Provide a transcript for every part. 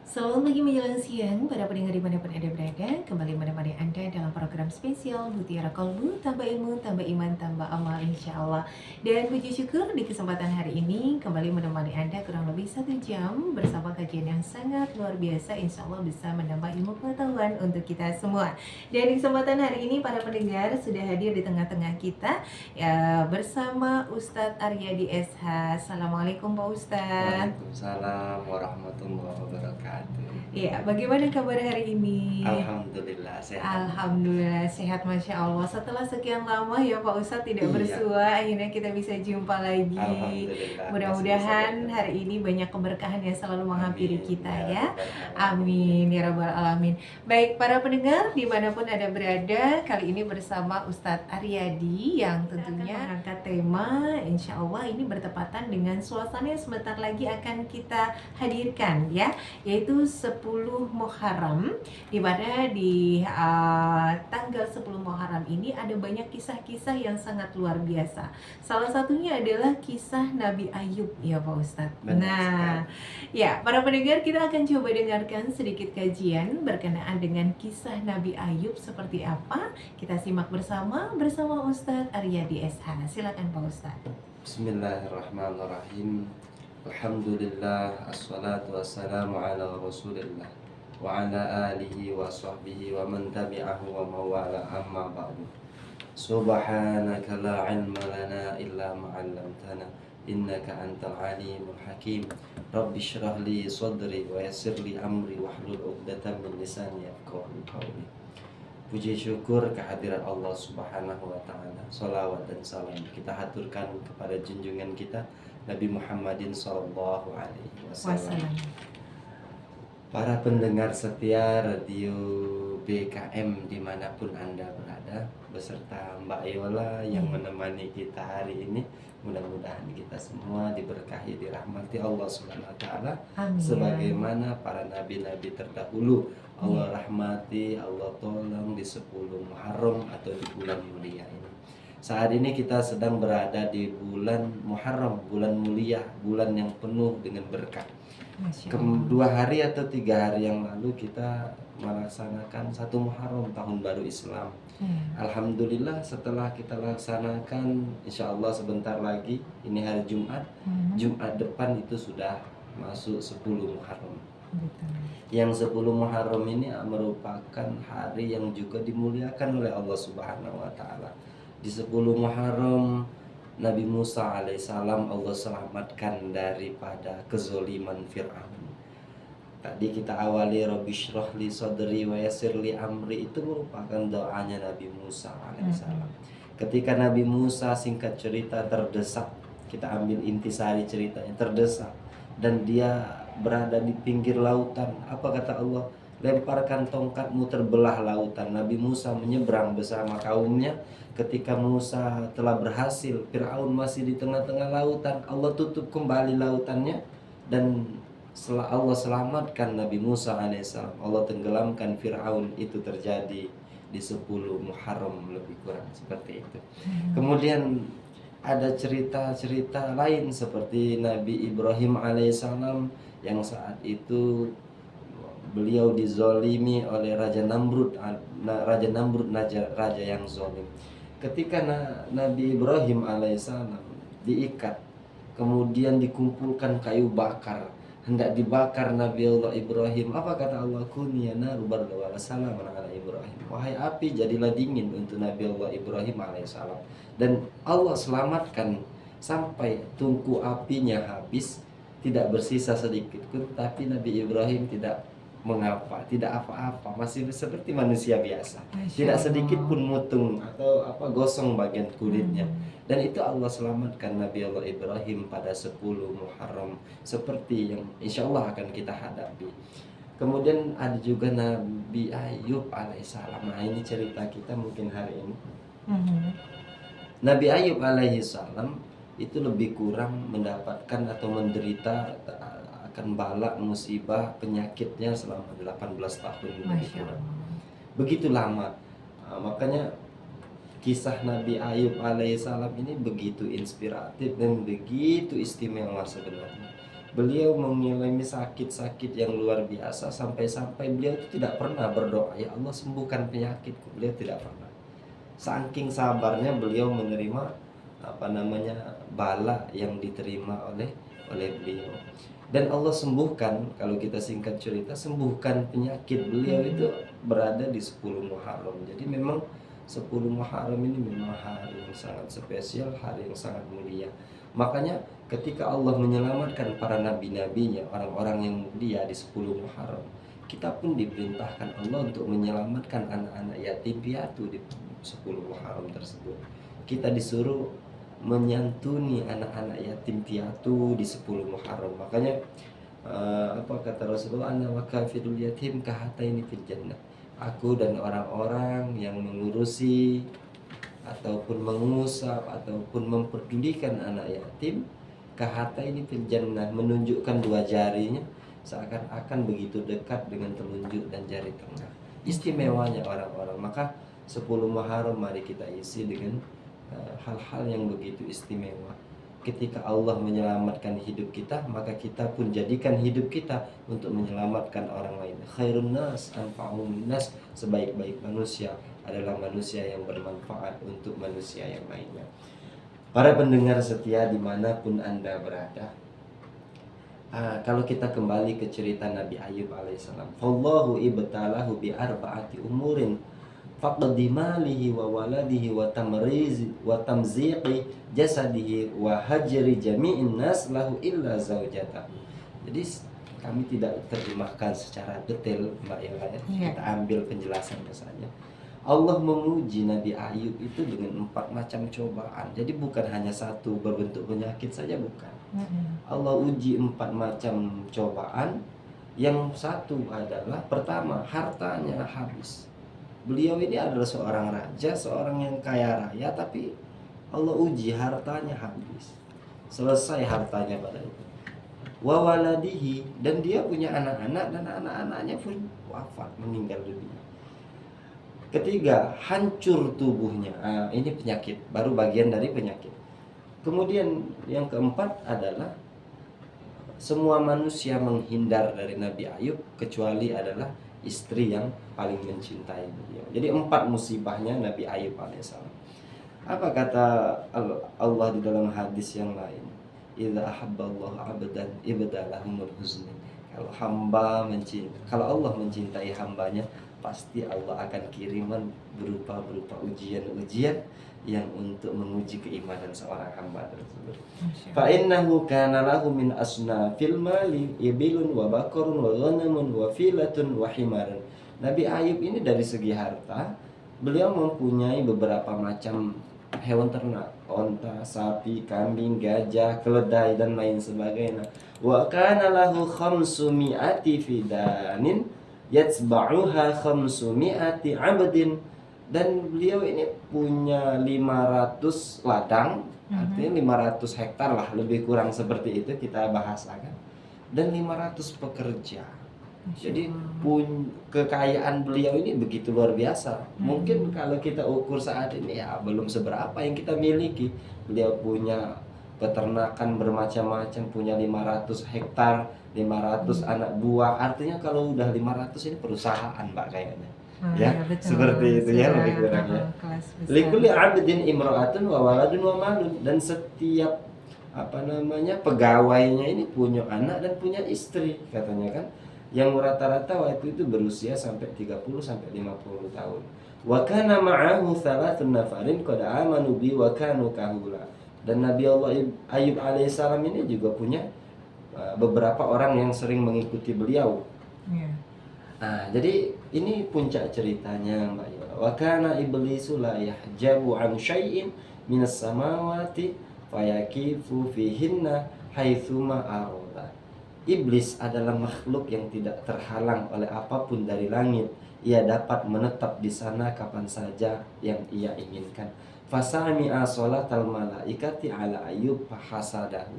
Selamat pagi menjelang siang, para pendengar dimanapun Anda berada, kembali menemani Anda dalam program spesial Mutiara Kolbu, tambah ilmu, tambah iman, tambah amal insya Allah. Dan puji syukur di kesempatan hari ini kembali menemani Anda kurang lebih 1 jam bersama kajian yang sangat luar biasa, insya Allah bisa menambah ilmu pengetahuan untuk kita semua. Dan di kesempatan hari ini para pendengar sudah hadir di tengah-tengah kita ya, bersama Ustadz Aryadi SH. Assalamualaikum Pak Ustadz. Waalaikumsalam warahmatullahi wabarakatuh. Iya, bagaimana kabar hari ini? Alhamdulillah sehat. Alhamdulillah sehat, Masya Allah. Setelah sekian lama ya Pak Ustadz tidak Iya, bersua, akhirnya kita bisa jumpa lagi. alhamdulillah masih bisa Mudah-mudahan bertemu. hari ini banyak keberkahan yang selalu menghampiri Amin kita ya ya. rabbal alamin. Amin ya Rabbal Alamin. Baik para pendengar dimanapun Anda berada, kali ini bersama Ustadz Aryadi yang tentunya mengangkat tema, insya Allah ini bertepatan dengan suasana yang sebentar lagi akan kita hadirkan ya, yaitu 10 Muharram, di mana di tanggal 10 Muharram ini ada banyak kisah-kisah yang sangat luar biasa. Salah satunya adalah kisah Nabi Ayub ya Pak Ustadz. Benar Nah, sekali. ya para pendengar kita akan coba dengarkan sedikit kajian berkenaan dengan kisah Nabi Ayub seperti apa. Kita simak bersama Ustadz Aryadi SH. Silakan Pak Ustadz. Bismillahirrahmanirrahim. Alhamdulillah assalatu wassalamu ala Rasulillah wa ala alihi wa sahbihi wa man tabi'ahu wa mawala amma ba'du. Subhanaka la ilma lana illa ma 'allamtana innaka antal alimul hakim. Rabbi shrah li sadri wa yassir li amri wahlul 'uqdatam min lisani yafqahu qawli. Puji syukur kehadiran Allah Subhanahu wa taala. Shalawat dan salam kita haturkan kepada junjungan kita Nabi Muhammadin sallallahu alaihi wasallam. Wassalam. Para pendengar setia radio BKM dimanapun Anda berada, beserta Mbak Yola yang menemani kita hari ini, mudah-mudahan kita semua diberkahi, dirahmati Allah Subhanahu wa taala Amin. sebagaimana para nabi-nabi terdahulu Allah rahmati, Allah tolong di 10 Muharram atau di bulan mulia ini. Saat ini kita sedang berada di bulan Muharram, bulan mulia, bulan yang penuh dengan berkah. Masya Allah. 2 hari atau 3 hari yang lalu kita melaksanakan 1 Muharram tahun baru Islam. Alhamdulillah setelah kita laksanakan, insya Allah sebentar lagi, ini hari Jumat, Jumat depan itu sudah masuk 10 Muharram. Betul. Yang 10 Muharram ini merupakan hari yang juga dimuliakan oleh Allah Subhanahu wa taala. Di 10 Muharram Nabi Musa alaihissalam Allah selamatkan daripada kezoliman Fir'aun. Tadi kita awali Rabbi shrah li sadri wa yassir li amri, itu merupakan doanya Nabi Musa alaihissalam. Ketika Nabi Musa singkat cerita terdesak, kita ambil intisari ceritanya, terdesak dan dia berada di pinggir lautan. Apa kata Allah? Lemparkan tongkatmu, terbelah lautan. Nabi Musa menyeberang bersama kaumnya. Ketika Musa telah berhasil, Fir'aun masih di tengah-tengah lautan. Allah tutup kembali lautannya dan setelah Allah selamatkan Nabi Musa alaihissalam, Allah tenggelamkan Fir'aun. Itu terjadi di 10 Muharram lebih kurang seperti itu. Kemudian ada cerita-cerita lain seperti Nabi Ibrahim alaihissalam yang saat itu beliau dizolimi oleh Raja Namrud, raja yang zolim. Ketika Nabi Ibrahim alaihissalam diikat, kemudian dikumpulkan kayu bakar, hendak dibakar Nabi Allah Ibrahim. Apa kata Allah? Kuni ya naru barda wa salaman ala Ibrahim. Wahai api, jadilah dingin untuk Nabi Allah Ibrahim alaihissalam. Dan Allah selamatkan sampai tungku apinya habis, tidak bersisa sedikit pun. Tapi Nabi Ibrahim tidak mengapa, tidak apa-apa, masih seperti manusia biasa. Tidak sedikit pun mutung atau gosong bagian kulitnya. Dan itu Allah selamatkan Nabi Allah Ibrahim pada 10 Muharram, seperti yang insya Allah akan kita hadapi. Kemudian ada juga Nabi Ayub alaihissalam. Nah, ini cerita kita mungkin hari ini. Nabi Ayub alaihissalam itu lebih kurang mendapatkan atau menderita akan bala, musibah, penyakitnya selama 18 tahun lebih kurang. Begitu lama. Makanya kisah Nabi Ayub alaihissalam ini begitu inspiratif dan begitu istimewa sebenarnya. Beliau mengalami sakit-sakit yang luar biasa sampai-sampai beliau itu tidak pernah berdoa, "Ya Allah sembuhkan penyakitku." Beliau tidak pernah. Saking sabarnya beliau menerima bala yang diterima oleh beliau. Dan Allah sembuhkan, kalau kita singkat cerita, sembuhkan penyakit beliau itu berada di 10 Muharram. Jadi memang 10 Muharram ini memang hari yang sangat spesial, hari yang sangat mulia. Makanya ketika Allah menyelamatkan para nabi-nabinya, orang-orang yang mulia di 10 Muharram, kita pun diperintahkan Allah untuk menyelamatkan anak-anak yatim piatu di 10 Muharram tersebut. Kita disuruh menyantuni anak-anak yatim piatu di 10 Muharram. Makanya apa kata Rasulullah, "Ana wa kafirul yatim kahataini fil jannah." Aku dan orang-orang yang mengurusi ataupun mengusap ataupun memperdulikan anak yatim, kahataini fil jannah, menunjukkan dua jarinya seakan-akan begitu dekat dengan telunjuk dan jari tengah. Istimewanya orang-orang. Maka 10 Muharram mari kita isi dengan hal-hal yang begitu istimewa. Ketika Allah menyelamatkan hidup kita, maka kita pun jadikan hidup kita untuk menyelamatkan orang lain. Khairun nas anfa'uhum nas, sebaik-baik manusia adalah manusia yang bermanfaat untuk manusia yang lainnya. Para pendengar setia dimanapun Anda berada, kalau kita kembali ke cerita Nabi Ayub alaihissalam, Allahu ibtalahu bi arba'ati umurin, faqdi malihi wa waladihi wa tamrizi wa tamziqi jasadihi wa hajri jami'in nas lahu illa zaujatahu. Jadi kami tidak terjemahkan secara detail Mbak Ella ya. Kita ambil penjelasannya saja. Allah menguji Nabi Ayub itu dengan 4 macam cobaan. Jadi bukan hanya satu berbentuk penyakit saja, bukan. Allah uji 4 macam cobaan. Yang satu adalah pertama, hartanya habis. Beliau ini adalah seorang raja, seorang yang kaya raya, tapi Allah uji hartanya habis. Selesai hartanya pada itu. Wa waladihi, dan dia punya anak-anak dan anak-anaknya pun wafat, meninggal dunia. Ketiga, hancur tubuhnya. Ini penyakit, baru bagian dari penyakit. Kemudian yang keempat adalah semua manusia menghindar dari Nabi Ayub kecuali adalah istri yang paling mencintai beliau. Jadi 4 musibahnya Nabi Ayub alaihissalam. Apa kata Allah di dalam hadis yang lain? Idza ahabballahu 'abdan ibtalahumul huzni. Kalau Allah mencintai hambanya, pasti Allah akan kiriman berupa ujian-ujian yang untuk menguji keimanan seorang hamba tersebut. Fa innahu kana lahu min asnafil mali ibilun wa bakarun wa ghanamun wa filatun wa himarun. Nabi Ayub ini dari segi harta, beliau mempunyai beberapa macam hewan ternak, onta, sapi, kambing, gajah, keledai dan lain sebagainya. Wa kana lahu khamsumi'ati fidanin yatsba'uha khamsumi'ati 'abdin. Dan beliau ini punya 500 ladang, artinya 500 hektar lah, lebih kurang seperti itu kita bahasakan. Dan 500 pekerja. Jadi kekayaan beliau ini begitu luar biasa. Mungkin kalau kita ukur saat ini ya belum seberapa yang kita miliki. Beliau punya peternakan bermacam-macam, punya 500 hektar, 500 anak buah. Artinya kalau udah 500 ini perusahaan Mbak kayaknya. Ya, betul. Seperti itu ya lebih kurangnya. Likulli 'abdin imra'atun wa waladun wa malun, dan setiap pegawainya ini punya anak dan punya istri katanya kan, yang rata-rata waktu itu berusia sampai 30 sampai 50 tahun. Wa kana ma'ahu thalathun nafarin qad amanu bi wa kanu kahula. Dan Nabi Allah Ayub alaihissalam ini juga punya beberapa orang yang sering mengikuti beliau. Jadi ini puncak ceritanya Mbak Yola. Wa kana iblisu la yahjabu an syai'in minas samawati fayakifu fihinna haitsuma arada. Iblis adalah makhluk yang tidak terhalang oleh apapun dari langit. Ia dapat menetap di sana kapan saja yang ia inginkan. Fasami'a sholatal malaikati ala Ayub fahasadahu.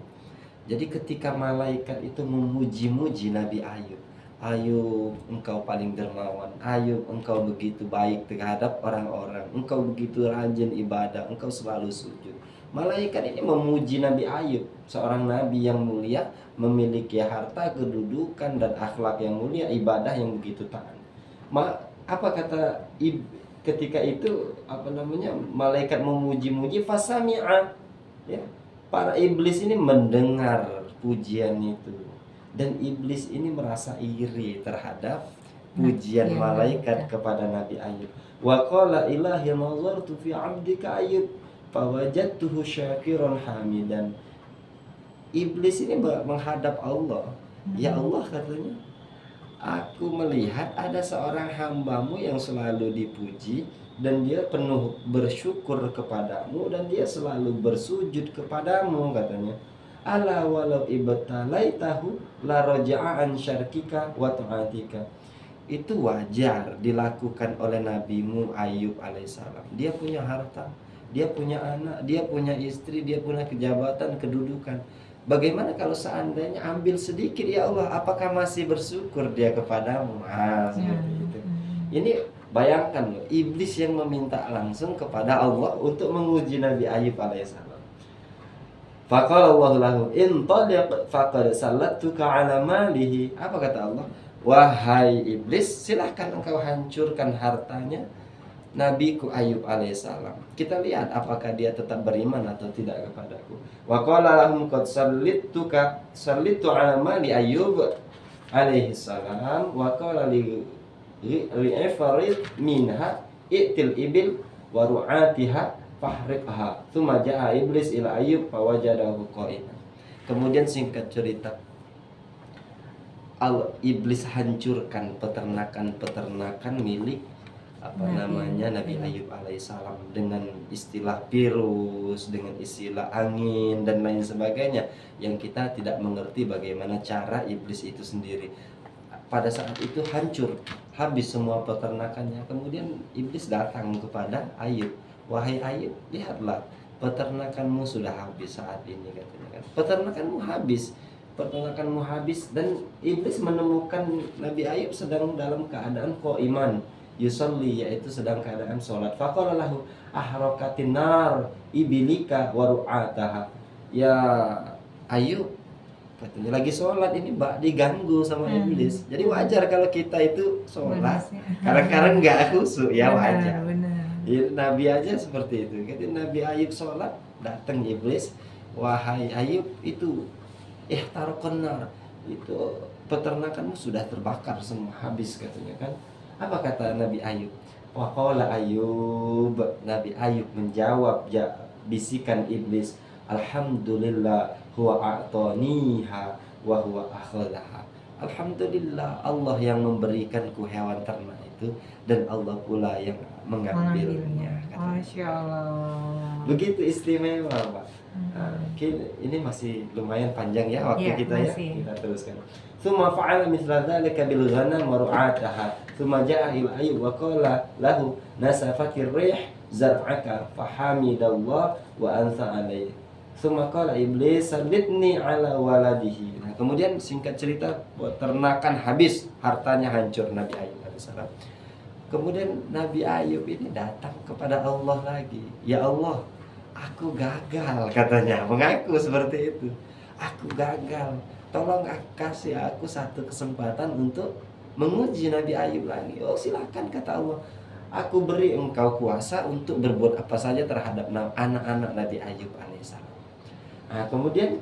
Jadi ketika malaikat itu memuji-muji Nabi Ayub, Ayub, engkau paling dermawan. Ayub, engkau begitu baik terhadap orang-orang. Engkau begitu rajin ibadah. Engkau selalu sujud. Malaikat ini memuji Nabi Ayub, seorang nabi yang mulia, memiliki harta, kedudukan dan akhlak yang mulia, ibadah yang begitu taat. Apa kata ketika itu malaikat memuji-muji, fasami'a, ya. Para iblis ini mendengar pujian itu, dan iblis ini merasa iri terhadap pujian malaikat kepada Nabi Ayub. Wa qala ilahi nazartu fi 'abdika Ayub fawajadtuhu syakiran hamidan. Iblis ini menghadap Allah. Ya Allah, katanya, aku melihat ada seorang hambamu yang selalu dipuji dan dia penuh bersyukur kepadamu dan dia selalu bersujud kepadamu, katanya. Ala walau ibtalaitahu la raja'a an syarkika wa ta'atika. Itu wajar dilakukan oleh nabimu Ayub alaihissalam. Dia punya harta, dia punya anak, dia punya istri, dia punya kejabatan, kedudukan. Bagaimana kalau seandainya ambil sedikit, ya Allah, apakah masih bersyukur dia kepadamu? Seperti itu. Ini bayangkan loh, iblis yang meminta langsung kepada Allah untuk menguji Nabi Ayub alaihissalam. Faqala Allahu lahu intaliq faqad sallattuka ala malihi. Apa kata Allah? Wahai iblis, silahkan engkau hancurkan hartanya Nabiku Ayub alaihissalam. Kita lihat apakah dia tetap beriman atau tidak kepadaku. Wa qala lahum qad sallittu ala mali Ayub alaihissalam wa qala li'ifrid minha i'til ibil wa ru'atiha fahriqha. Tsumma ja'a iblis ila Ayub fawajadahu qa'iman. Kemudian singkat cerita, iblis hancurkan peternakan milik Nabi Ayub alaihissalam dengan istilah virus, dengan istilah angin dan lain sebagainya yang kita tidak mengerti bagaimana cara iblis itu sendiri. Pada saat itu hancur, habis semua peternakannya. Kemudian iblis datang kepada Ayub, wahai Ayub, lihatlah peternakanmu sudah habis saat ini, katanya kan. Peternakanmu habis, dan iblis menemukan Nabi Ayub sedang dalam keadaan qaiman yusalli, yaitu sedang keadaan sholat. Faqala lahu ahraqatin nar ibilika wa ru'ataha. Ya Ayub, katanya lagi sholat ini diganggu sama iblis. Jadi wajar kalau kita itu sholat kadang-kadang nggak khusyuk, ya wajar. Ya, Nabi aja seperti itu. Ketika Nabi Ayub sholat, datang iblis, wahai Ayub, itu ihtaraqan nar, itu peternakanmu sudah terbakar semua, habis, katanya kan. Apa kata Nabi Ayub? Wa qala Ayub, Nabi Ayub menjawab bisikan iblis, alhamdulillah huwa a'taniha wa huwa akhadaha. Alhamdulillah, Allah yang memberikanku hewan ternak itu dan Allah pula yang mengambilnya. Masya Allah. Begitu istimewa, Pak. Ini masih lumayan panjang ya waktu kita masih. Kita teruskan. Tsumma fa'ala mithla dzalika bil ghanam wa ru'ataha. Tsumma ja'a ila Ayub wa qala lahu nasafatir rih zar'aka fahamidallah wa ansa alayhi. Tsumma qala iblis sallitni ala waladihi. Nah, kemudian singkat cerita, ternakan habis, hartanya hancur Nabi Ayub alaihissalam. Kemudian Nabi Ayub ini datang kepada Allah lagi. Ya Allah, aku gagal, katanya, mengaku seperti itu. Aku gagal, tolong kasih aku satu kesempatan untuk menguji Nabi Ayub lagi. Oh silakan, kata Allah, aku beri engkau kuasa untuk berbuat apa saja terhadap anak-anak Nabi Ayub alaihissalam. Nah, kemudian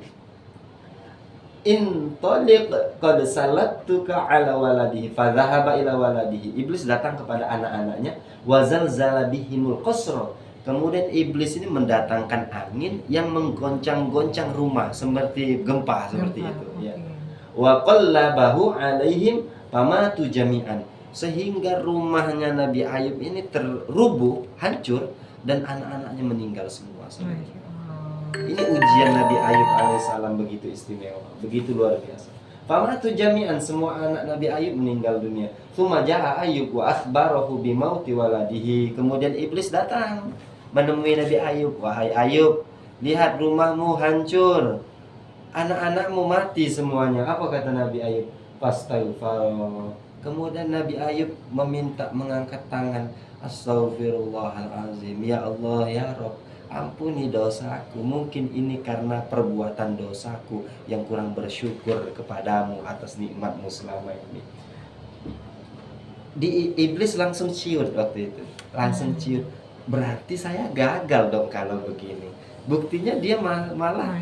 intoliq qad salattuka ala waladihi fa dhahaba ila waladihi. Iblis datang kepada anak-anaknya, wa zalzala bihimul qasra. Kemudian iblis ini mendatangkan angin yang menggoncang-goncang rumah seperti gempa seperti itu, ya. Wa qallabahu alaihim famatu jami'an. Sehingga rumahnya Nabi Ayub ini terrubuh, hancur, dan anak-anaknya meninggal semua. Ini ujian Nabi Ayub alaihissalam begitu istimewa, begitu luar biasa. Famatu jami'an, semua anak Nabi Ayub meninggal dunia. Tsumma ja'a Ayub wa akhbarahu bimauti waladihi. Kemudian iblis datang menemui Nabi Ayub, wahai Ayub, lihat rumahmu hancur, anak-anakmu mati semuanya. Apa kata Nabi Ayub? Fastaghfar. Kemudian Nabi Ayub mengangkat tangan, astaghfirullahalazim, ya Allah, ya Rabb, ampuni dosaku. Mungkin ini karena perbuatan dosaku yang kurang bersyukur kepadamu atas nikmatmu selama ini. Iblis langsung ciut waktu itu, langsung ciut. Berarti saya gagal dong kalau begini. Buktinya dia malah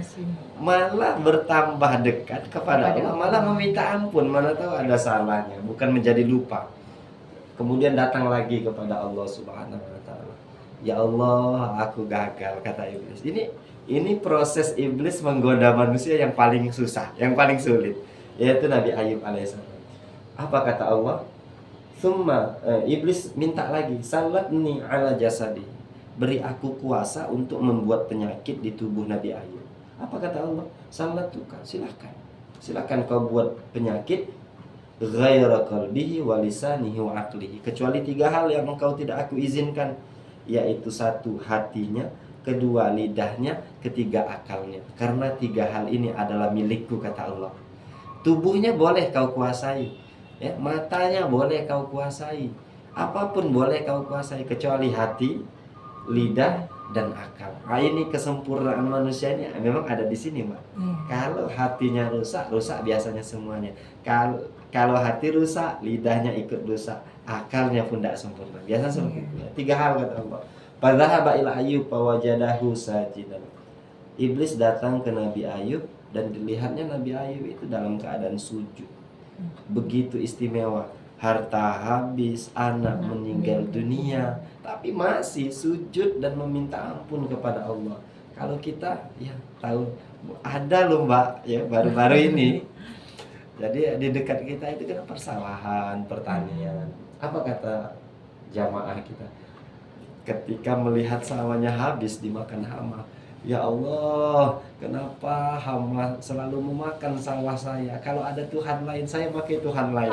bertambah dekat kepada Allah, malah meminta ampun, mana tahu ada salahnya, bukan menjadi lupa. Kemudian datang lagi kepada Allah Subhanahu wa taala. Ya Allah, aku gagal, kata iblis. Ini proses iblis menggoda manusia yang paling susah, yang paling sulit, yaitu Nabi Ayub alaihissalam. Apa kata Allah? Iblis minta lagi, salatni ala jasadi, beri aku kuasa untuk membuat penyakit di tubuh Nabi Ayub. Apa kata Allah? Salatuka, silakan kau buat penyakit ghaira qalbihi wa lisanihi wa aqlihi, kecuali 3 hal yang engkau tidak aku izinkan, yaitu 1 hatinya, 2 lidahnya, 3 akalnya. Karena 3 hal ini adalah milikku, kata Allah. Tubuhnya boleh kau kuasai, ya, matanya boleh kau kuasai, apapun boleh kau kuasai, kecuali hati, lidah, dan akal. Nah, ini kesempurnaan manusia ini memang ada di sini, Mbak. Kalau hatinya rusak biasanya semuanya. Kalau hati rusak, lidahnya ikut rusak, akalnya pun tidak sempurna. Biasa seperti itu. 3 hal kata Allah. Fadhahaba ila Ayyub fawajadahu sajidan. Iblis datang ke Nabi Ayub dan dilihatnya Nabi Ayub itu dalam keadaan sujud. Begitu istimewa, harta habis, anak meninggal dunia, tapi masih sujud dan meminta ampun kepada Allah. Kalau kita ya tahu ada loh Mbak, ya baru-baru ini. Jadi di dekat kita itu kan persawahan, pertanian. Apa kata jamaah kita? Ketika melihat sawahnya habis dimakan hama, ya Allah, kenapa hama selalu memakan sawah saya? Kalau ada Tuhan lain, saya pakai Tuhan lain.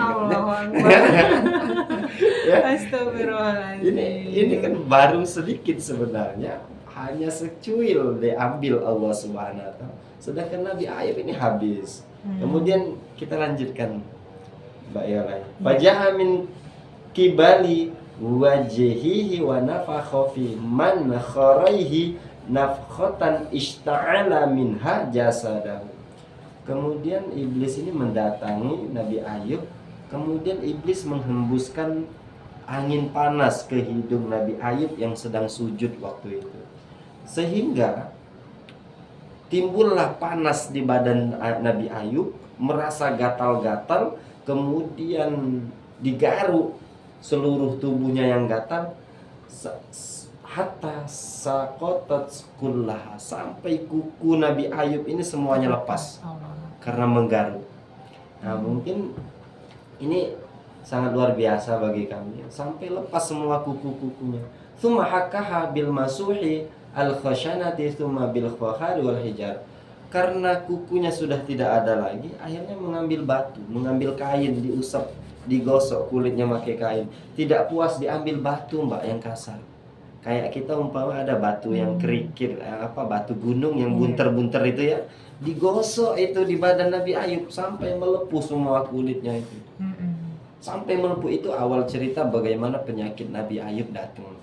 Ya. Astagfirullahaladzim. Ini kan baru sedikit sebenarnya, hanya secuil diambil Allah Subhanahu wa taala. Sedangkan Nabi Ayub ini habis. Kemudian kita lanjutkan, Mbak Yola. Faja'a min kibali wajhihi wa nafakha fi man kharaihi nafkhatan ishta'ala minha jasadahu. Kemudian iblis ini mendatangi Nabi Ayub. Kemudian iblis menghembuskan angin panas ke hidung Nabi Ayub yang sedang sujud waktu itu, sehingga timbullah panas di badan Nabi Ayub, merasa gatal-gatal, kemudian digaruk seluruh tubuhnya yang gatal, hatta sakotat kullaha, sampai kuku Nabi Ayub ini semuanya lepas karena menggaruk. Nah, mungkin ini sangat luar biasa bagi kami, sampai lepas semua kuku-kukunya. Tsumma hakkaha bil masuhi al khashanati tsumma bil khahari wal hijar. Karena kukunya sudah tidak ada lagi, akhirnya mengambil batu, mengambil kain, diusap, digosok kulitnya pakai kain. Tidak puas, diambil batu Mbak yang kasar. Kayak kita umpama ada batu yang kerikil, batu gunung yang bunter-bunter itu ya, digosok itu di badan Nabi Ayub sampai melepuh semua kulitnya itu. Sampai melepuh. Itu awal cerita bagaimana penyakit Nabi Ayub datang.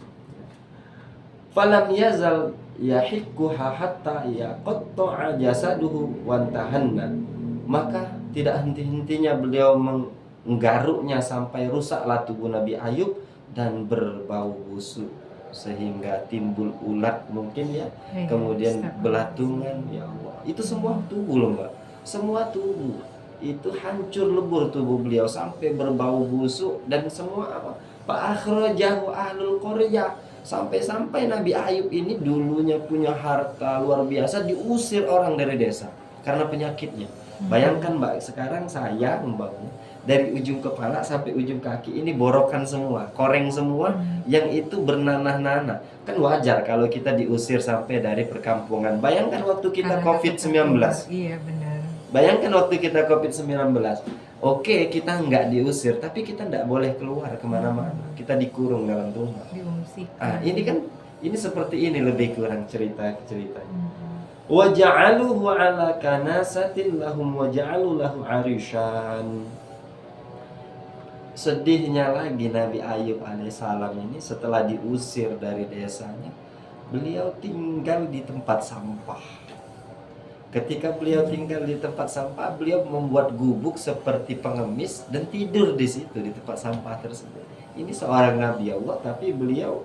Falam yazal yahikkuha hatta yaqatta'a jasaduhu wantahanna. Maka tidak henti-hentinya beliau menggaruknya sampai rusaklah tubuh Nabi Ayub dan berbau busuk sehingga timbul ulat mungkin ya, kemudian belatungan. Ya Allah, itu semua tubuh loh Mbak, semua tubuh itu hancur lebur tubuh beliau sampai berbau busuk dan semua apa? Fa akhrajahu ahlul qaryah. Sampai-sampai Nabi Ayub ini dulunya punya harta luar biasa diusir orang dari desa karena penyakitnya. Bayangkan Mbak, sekarang saya umpamanya dari ujung kepala sampai ujung kaki ini borokan semua, koreng semua, yang itu bernanah-nanah. Kan wajar kalau kita diusir sampai dari perkampungan. Bayangkan waktu kita COVID-19. Iya benar. Bayangkan waktu kita COVID-19. Oke, kita nggak diusir, tapi kita nggak boleh keluar kemana-mana. Kita dikurung dalam rumah. Ini kan, ini seperti ini lebih kurang cerita-ceritanya. Wa ja'aluhu ala kanasatin lahum wa ja'alu lahu arishan. Sedihnya lagi Nabi Ayub alaihissalam ini setelah diusir dari desanya, Beliau tinggal di tempat sampah. Ketika beliau tinggal di tempat sampah, beliau membuat gubuk seperti pengemis dan tidur di situ, di tempat sampah tersebut. Ini seorang Nabi Allah, tapi beliau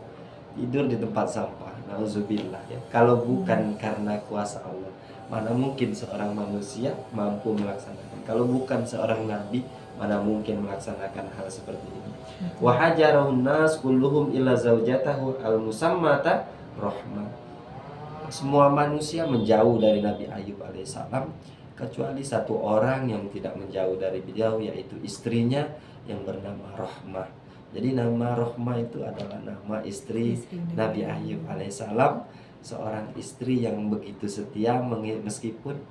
tidur di tempat sampah. Nauzubillah ya. Kalau bukan karena kuasa Allah, mana mungkin seorang manusia mampu melaksanakan. Kalau bukan seorang Nabi, mana mungkin melaksanakan hal seperti ini. Wa hajarun nas kulluhum illa zaujatahu al-musammata rahmah. Semua manusia menjauh dari Nabi Ayub alaihissalam kecuali satu orang yang tidak menjauh dari beliau, yaitu istrinya yang bernama Rahmah. Jadi nama Rahmah itu adalah nama istri Nabi Ayub alaihissalam, seorang istri yang begitu setia meskipun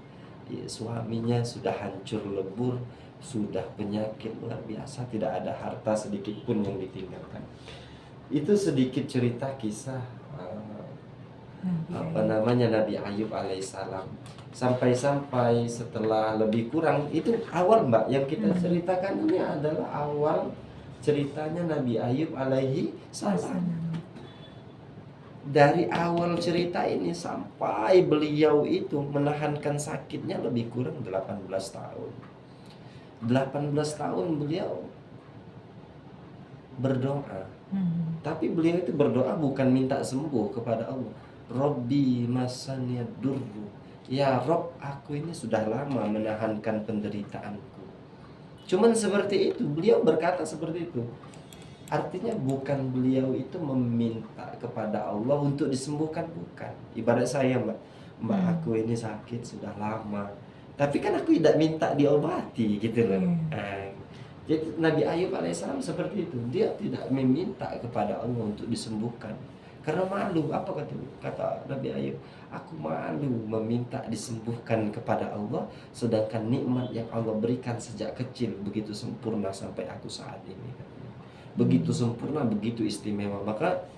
suaminya sudah hancur lebur, sudah penyakit luar biasa, tidak ada harta sedikit pun yang ditinggalkan. Itu sedikit cerita kisah Nabi Ayub alaihissalam. Sampai-sampai setelah lebih kurang itu awal Mbak yang kita ceritakan ini adalah awal ceritanya Nabi Ayub alaihi salam. Dari awal cerita ini sampai beliau itu menahankan sakitnya lebih kurang 18 tahun. 18 tahun beliau berdoa. Tapi beliau itu berdoa bukan minta sembuh kepada Allah. Robbi masanya durru, ya Rob, aku ini sudah lama menahankan penderitaanku. Cuman seperti itu, beliau berkata seperti itu. Artinya bukan beliau itu meminta kepada Allah untuk disembuhkan, bukan. Ibarat saya Mbak aku ini sakit sudah lama, tapi kan aku tidak minta diobati gitu loh. Jadi Nabi Ayub alaihissalam seperti itu, dia tidak meminta kepada Allah untuk disembuhkan. Karena malu, apa kata Nabi Ayub? Aku malu meminta disembuhkan kepada Allah, sedangkan nikmat yang Allah berikan sejak kecil begitu sempurna sampai aku saat ini. Begitu sempurna, begitu istimewa. Maka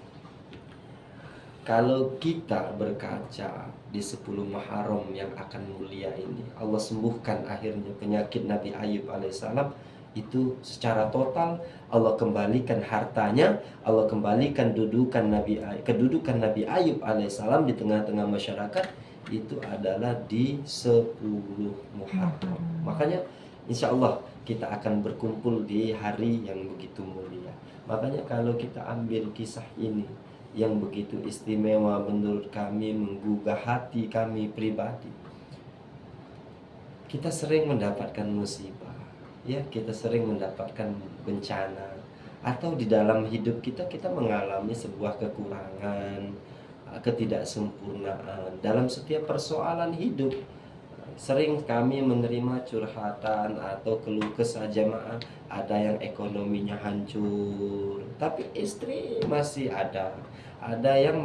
kalau kita berkaca di 10 Muharram yang akan mulia ini, Allah sembuhkan akhirnya penyakit Nabi Ayub alaihissalam, itu secara total Allah kembalikan hartanya, Allah kembalikan kedudukan Nabi Ayub alaihissalam di tengah-tengah masyarakat, itu adalah di 10 Muharram. Makanya insya Allah kita akan berkumpul di hari yang begitu mulia. Makanya kalau kita ambil kisah ini yang begitu istimewa menurut kami, menggugah hati kami pribadi, kita sering mendapatkan musibah, ya, kita sering mendapatkan bencana, atau di dalam hidup kita mengalami sebuah kekurangan, ketidaksempurnaan dalam setiap persoalan hidup. Sering kami menerima curhatan atau keluh kesah jamaah, ada yang ekonominya hancur tapi istri masih ada yang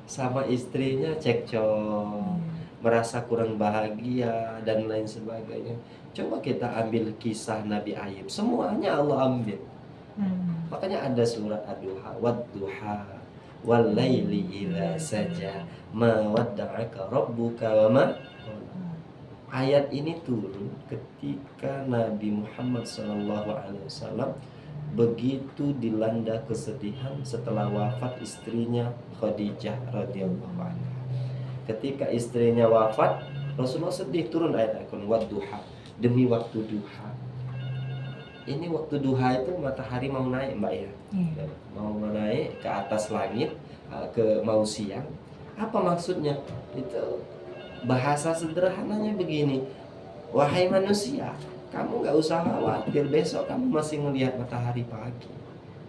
sama istrinya cekcok, merasa kurang bahagia dan lain sebagainya. Coba kita ambil kisah Nabi Ayub, semuanya Allah ambil. Makanya ada surat Ad-Duha, wad-duha wal laili idza saja ma wadda'aka rabbuka wa ma. Ayat ini turun ketika Nabi Muhammad SAW begitu dilanda kesedihan setelah wafat istrinya Khadijah radhiyallahu anha. Ketika istrinya wafat, Rasulullah sedih, turun ayat wad-duha, demi waktu duha. Ini waktu duha itu matahari mau naik Mbak ya, mau naik ke atas langit, mau siang. Apa maksudnya? Itu bahasa sederhananya begini, wahai manusia, kamu gak usah khawatir, besok kamu masih melihat matahari pagi.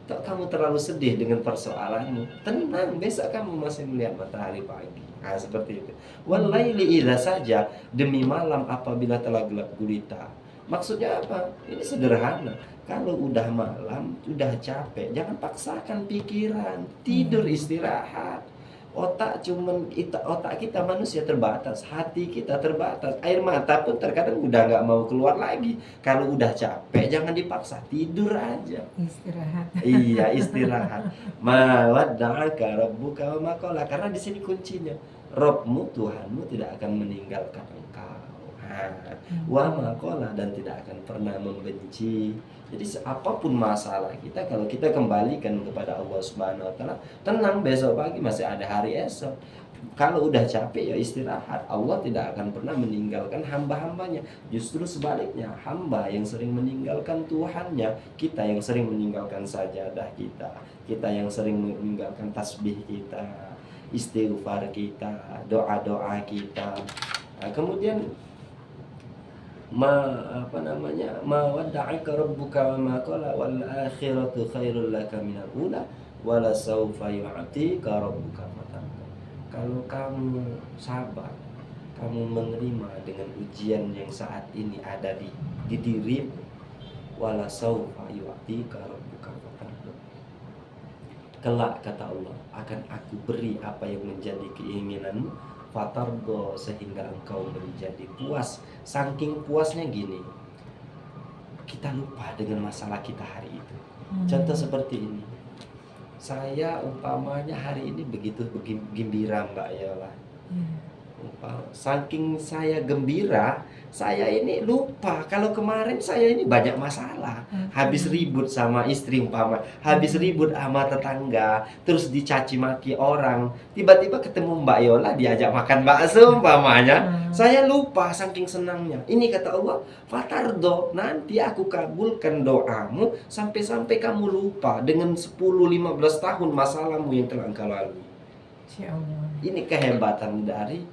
Tok kamu terlalu sedih dengan persoalanmu, tenang, besok kamu masih melihat matahari pagi. Nah seperti itu. Wal laili idza saja, demi malam apabila telah gelap gulita. Maksudnya apa? Ini sederhana. Kalau udah malam, udah capek, jangan paksakan pikiran, tidur, istirahat. Otak kita manusia terbatas, hati kita terbatas, air mata pun terkadang udah nggak mau keluar lagi. Kalau udah capek jangan dipaksa, tidur aja, istirahat. Iya, istirahat. Ma wadda'aka rabbuka wa ma qala, karena di sini kuncinya, Rabbmu, Tuhanmu tidak akan meninggalkan engkau. Wa ma qala, dan tidak akan pernah membenci. Jadi apapun masalah kita, kalau kita kembalikan kepada Allah Subhanahu wa taala, tenang, besok pagi masih ada hari esok. Kalau udah capek ya istirahat. Allah tidak akan pernah meninggalkan hamba-hambanya. Justru sebaliknya, hamba yang sering meninggalkan Tuhannya, kita yang sering meninggalkan sajadah kita, kita yang sering meninggalkan tasbih kita, istighfar kita, doa-doa kita. Nah, kemudian ma wadda'aka rabbuka wa ma qala wal akhiratu khairul laka minal ula wala sawfa yu'tika rabbuka fatarda. Kalau kamu sabar, kamu menerima dengan ujian yang saat ini ada di dirimu, wala sawfa yu'tika rabbuka fatarda, kelak kata Allah akan aku beri apa yang menjadi keinginanmu, fatardo, sehingga engkau menjadi puas. Saking puasnya gini, kita lupa dengan masalah kita hari itu. Contoh seperti ini, saya umpamanya hari ini begitu gembira Mbak Yola. Saking saya gembira, saya ini lupa kalau kemarin saya ini banyak masalah. Habis ribut sama istri umpama, habis ribut sama tetangga, terus dicaci maki orang, tiba-tiba ketemu Mbak Yola diajak makan bakso umpamanya. Saya lupa saking senangnya. Ini kata Allah, fatardo, nanti aku kabulkan doamu sampai-sampai kamu lupa dengan 10-15 tahun masalahmu yang telah engkau lalui. Ini kehebatan dari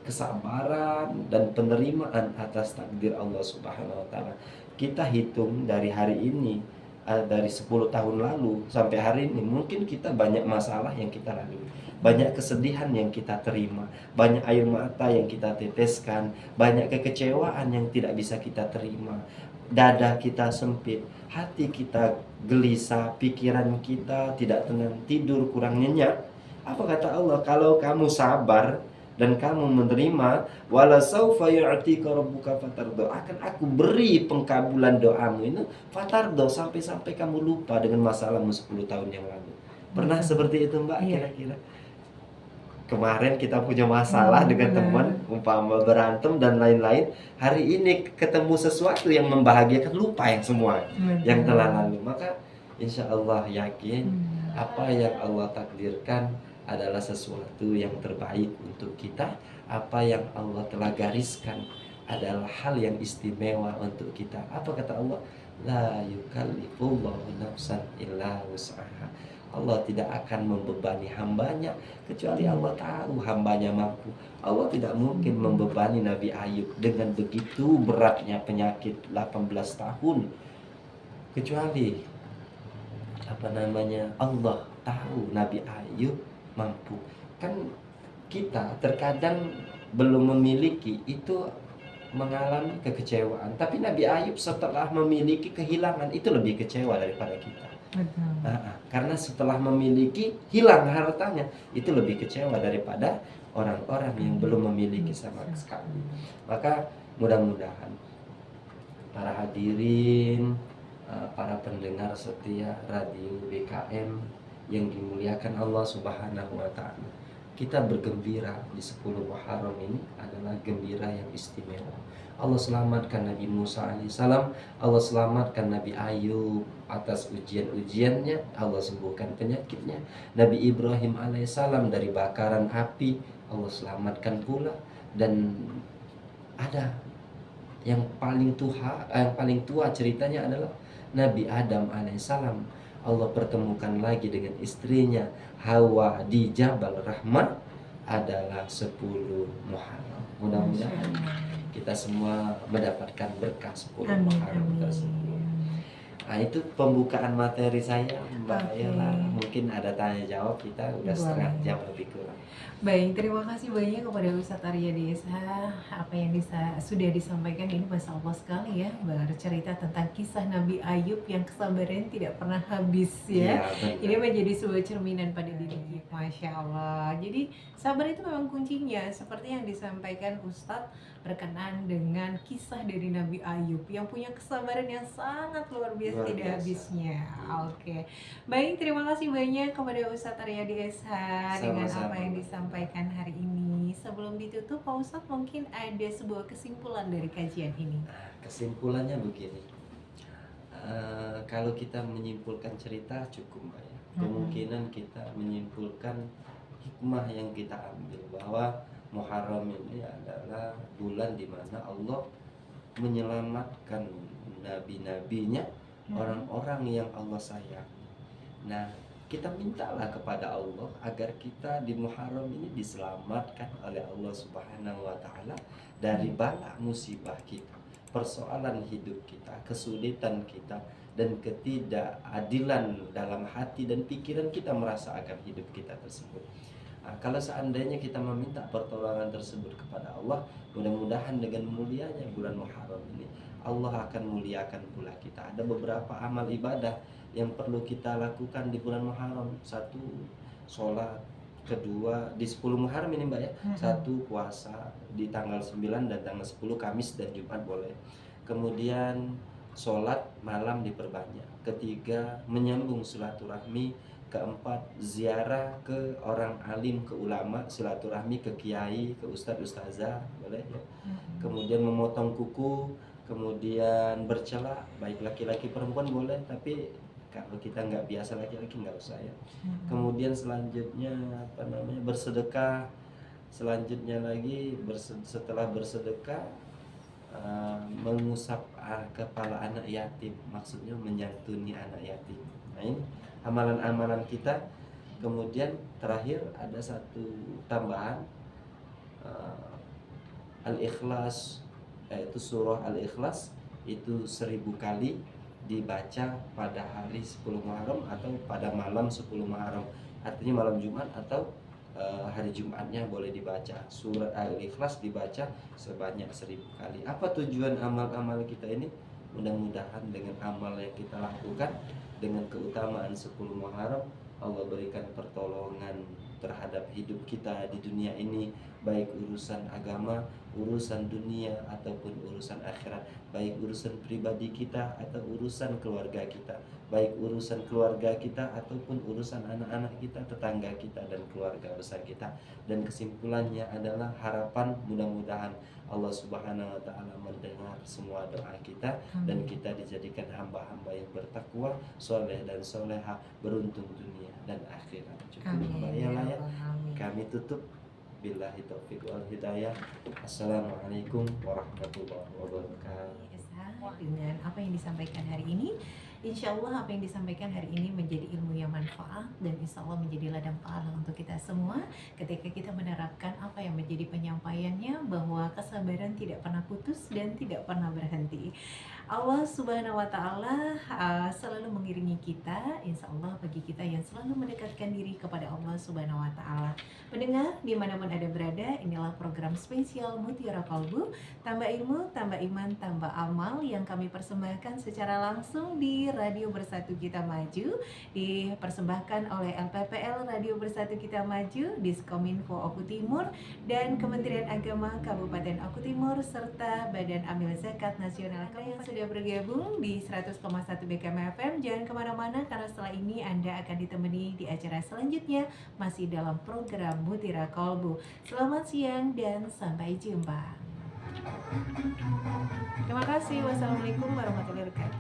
kesabaran dan penerimaan atas takdir Allah Subhanahu wa taala. Kita hitung dari hari ini, dari 10 tahun lalu sampai hari ini, mungkin kita banyak masalah yang kita lalui, banyak kesedihan yang kita terima, banyak air mata yang kita teteskan, banyak kekecewaan yang tidak bisa kita terima. Dada kita sempit, hati kita gelisah, pikiran kita tidak tenang, tidur kurang nyenyak. Apa kata Allah? Kalau kamu sabar dan kamu menerima, wala saufa yu'tika rabbuka fatardo, akan aku beri pengkabulan doamu ini fatardo, sampai-sampai kamu lupa dengan masalahmu 10 tahun yang lalu. Pernah seperti itu Mbak? Kira-kira kemarin kita punya masalah dengan teman, umpama berantem dan lain-lain, hari ini ketemu sesuatu yang membahagiakan, lupa yang semua yang telah lalu. Maka insya Allah yakin apa yang Allah takdirkan adalah sesuatu yang terbaik untuk kita. Apa yang Allah telah gariskan adalah hal yang istimewa untuk kita. Apa kata Allah? La yukallifullahu nafsan illa wus'aha. Allah tidak akan membebani hambanya kecuali Allah tahu hambanya mampu. Allah tidak mungkin membebani Nabi Ayub dengan begitu beratnya penyakit 18 tahun, kecuali Allah tahu Nabi Ayub mampu. Kan kita terkadang belum memiliki itu mengalami kekecewaan, tapi Nabi Ayub setelah memiliki kehilangan itu lebih kecewa daripada kita. Karena setelah memiliki hilang hartanya, itu lebih kecewa daripada orang-orang yang belum memiliki sama sekali. Maka mudah-mudahan para hadirin, para pendengar setia radio BKM yang dimuliakan Allah Subhanahu wa taala, kita bergembira di 10 Muharram ini adalah gembira yang istimewa. Allah selamatkan Nabi Musa alaihissalam, Allah selamatkan Nabi Ayub atas ujian-ujiannya, Allah sembuhkan penyakitnya. Nabi Ibrahim alaihissalam dari bakaran api, Allah selamatkan pula. Dan ada yang paling tua ceritanya adalah Nabi Adam alaihissalam. Allah pertemukan lagi dengan istrinya Hawa di Jabal Rahmah adalah 10 Muharram. Mudah-mudahan kita semua mendapatkan berkah 10 Muharram tersebut. Nah, itu pembukaan materi saya Mbak Yola. Mungkin ada tanya jawab, kita udah setengah jam lebih kurang. Baik, terima kasih banyak kepada Ustadz Arya Desa. Apa yang sudah disampaikan ini Masya Allah sekali ya, bercerita tentang kisah Nabi Ayub yang kesabaran tidak pernah habis ya. Ini menjadi sebuah cerminan pada diri kita, Masya Allah. Jadi sabar itu memang kuncinya, seperti yang disampaikan Ustadz berkenaan dengan kisah dari Nabi Ayub yang punya kesabaran yang sangat luar biasa, tidak habisnya. Oke. Baik, terima kasih banyak kepada Ustadz Arya Desa dengan apa yang disampaikan hari ini. ini. Sebelum ditutup, Pak Ustadz mungkin ada sebuah kesimpulan dari kajian ini. Nah, kesimpulannya begini. Kalau kita menyimpulkan cerita cukup Mbak ya. Kemungkinan kita menyimpulkan hikmah yang kita ambil bahwa Muharram ini adalah bulan di mana Allah menyelamatkan nabi-nabinya, orang-orang yang Allah sayang. Nah, kita mintalah kepada Allah agar kita di Muharram ini diselamatkan oleh Allah Subhanahu wa taala dari bala musibah kita, persoalan hidup kita, kesulitan kita, dan ketidakadilan dalam hati dan pikiran kita merasa akan hidup kita tersebut. Nah, kalau seandainya kita meminta pertolongan tersebut kepada Allah, mudah-mudahan dengan mulianya bulan Muharram ini Allah akan muliakan pula kita. Ada beberapa amal ibadah yang perlu kita lakukan di bulan Muharram. Satu, sholat. Kedua, di 10 Muharram ini Mbak ya. Satu, puasa di tanggal 9 dan tanggal 10, Kamis dan Jumat boleh. Kemudian sholat malam diperbanyak. Ketiga, menyambung silaturahmi. Keempat, ziarah ke orang alim, ke ulama, silaturahmi ke kiai, ke ustadz ustazah, boleh ya. Kemudian memotong kuku, kemudian bercela, baik laki-laki perempuan boleh, tapi kalau kita nggak biasa laki-laki nggak usah ya. Kemudian selanjutnya bersedekah. Selanjutnya lagi setelah bersedekah, mengusap kepala anak yatim, maksudnya menyantuni anak yatim. Nah, ini amalan-amalan kita. Kemudian terakhir ada satu tambahan, Al-Ikhlas, yaitu surah Al-Ikhlas itu 1000 kali dibaca pada hari 10 Muharram atau pada malam 10 Muharram. Artinya malam Jumat atau hari Jumatnya boleh dibaca. Surat Al-Ikhlas dibaca sebanyak 1000 kali. Apa tujuan amal-amal kita ini? Mudah-mudahan dengan amal yang kita lakukan, dengan keutamaan 10 Muharram, Allah berikan pertolongan terhadap hidup kita di dunia ini, baik urusan agama, urusan dunia, ataupun urusan akhirat, baik urusan pribadi kita atau urusan keluarga kita, baik urusan keluarga kita ataupun urusan anak-anak kita, tetangga kita, dan keluarga besar kita. Dan kesimpulannya adalah harapan mudah-mudahan Allah Subhanahu wa taala mendengar semua doa kita dan kita dijadikan hamba-hamba yang bertakwa, soleh dan soleha, beruntung dunia dan akhirat. Cukup Mbak Yala ya. Kami tutup. Billahi taufiq wal hidayah. Assalamualaikum warahmatullahi wabarakatuh. Dengan apa yang disampaikan hari ini, insya Allah apa yang disampaikan hari ini menjadi ilmu yang manfaat dan insya Allah menjadi ladang pahala untuk kita semua ketika kita menerapkan apa yang menjadi penyampaiannya, bahwa kesabaran tidak pernah putus dan tidak pernah berhenti. Allah Subhanahu wa taala selalu mengiringi kita, insya Allah bagi kita yang selalu mendekatkan diri kepada Allah Subhanahu wa taala. Pendengar dimanapun ada berada, inilah program spesial Mutiara Kalbu, tambah ilmu, tambah iman, tambah amal, yang kami persembahkan secara langsung di Radio Bersatu Kita Maju, dipersembahkan oleh LPPL Radio Bersatu Kita Maju, Diskominfo Oku Timur, dan Kementerian Agama Kabupaten Oku Timur, serta Badan Amil Zakat Nasional. Kalian sudah bergabung di 100,1 BKM FM, jangan kemana-mana karena setelah ini Anda akan ditemani di acara selanjutnya, masih dalam program Mutiara Kalbu. Selamat siang dan sampai jumpa. Terima kasih. Wassalamualaikum warahmatullahi wabarakatuh.